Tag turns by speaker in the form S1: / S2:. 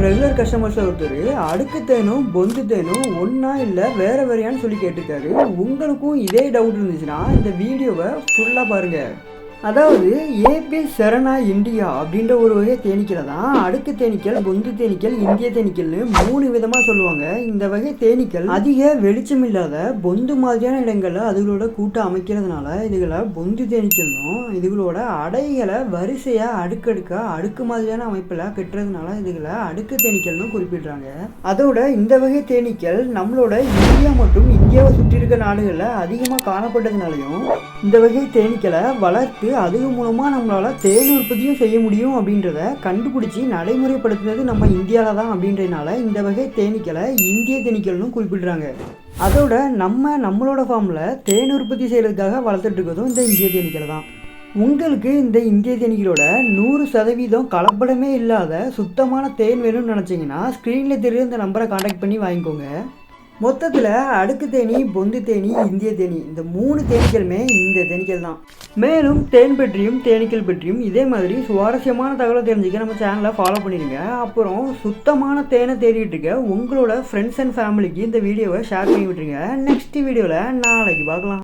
S1: Regular கஸ்டமர்ஸில் ஒருத்தர் அடுக்கு தேனும் பொந்து தேனும் ஒன்றா இல்லை வேறு வேறையான்னு சொல்லி கேட்டிருக்காரு. உங்களுக்கும் இதே டவுட் இருந்துச்சுன்னா இந்த வீடியோவை ஃபுல்லாக பாருங்கள். அதாவது ஏபி சரணா இந்தியா அப்படின்ற ஒரு வகை தேனீக்களை தான் அடுக்கு தேனீக்கள், பொந்து தேனீக்கள், இந்திய தேனீக்கள்னு 3 விதமாக சொல்லுவாங்க. இந்த வகை தேனீக்கள் அதிக வெளிச்சம் இல்லாத பொந்து மாதிரியான இடங்களில் அதுகளோட கூட்டம் அமைக்கிறதுனால இதுகளை பொந்து தேனீக்கள்னும், இதுகளோட அடைகளை வரிசையாக அடுக்கு மாதிரியான அமைப்பில் கட்டுறதுனால இதுகளை அடுக்கு தேனீக்கள்னு குறிப்பிடுறாங்க. அதோட இந்த வகை தேனீக்கள் நம்மளோட இந்தியா மற்றும் இந்தியாவை சுற்றி இருக்க நாடுகளில் அதிகமாக காணப்பட்டதுனாலையும் இந்த வகை தேனீக்களை வளர்த்து அது மூலமாக நம்மளால் தேன் உற்பத்தியும் செய்ய முடியும் அப்படின்றத கண்டுபிடிச்சி நடைமுறைப்படுத்தினது நம்ம இந்தியாவில் தான். அப்படின்றதுனால இந்த வகை தேனீக்களை இந்திய தேனீக்கள்னு குறிப்பிடுறாங்க. அதோட நம்மளோட ஃபார்மில் தேன் உற்பத்தி செய்கிறதுக்காக வளர்த்துட்டு இருக்கிறதும் இந்த இந்திய தேனீக்களை தான். உங்களுக்கு இந்த இந்திய தேனீக்களோட 100% கலப்படமே இல்லாத சுத்தமான தேன் வேணும்னு நினச்சிங்கன்னா ஸ்க்ரீனில் தெரியுற இந்த நம்பரை கான்டாக்ட் பண்ணி வாங்கிக்கோங்க. மொத்தத்தில் அடுக்கு தேனி, பொந்து தேனி, இந்திய தேனி இந்த 3 தேனீக்களுமே இந்த தேனீக்கள் தான். மேலும் தேன் பற்றியும் தேனீக்கள் பற்றியும் இதே மாதிரி சுவாரஸ்யமான தகவலை தெரிஞ்சுக்க நம்ம சேனலை ஃபாலோ பண்ணிடுங்க. அப்புறம் சுத்தமான தேனை தேடிட்டு இருக்க உங்களோட ஃப்ரெண்ட்ஸ் அண்ட் ஃபேமிலிக்கு இந்த வீடியோவை ஷேர் பண்ணி விட்டுருங்க. நெக்ஸ்ட் வீடியோவில் நாளைக்கு பார்க்கலாம்.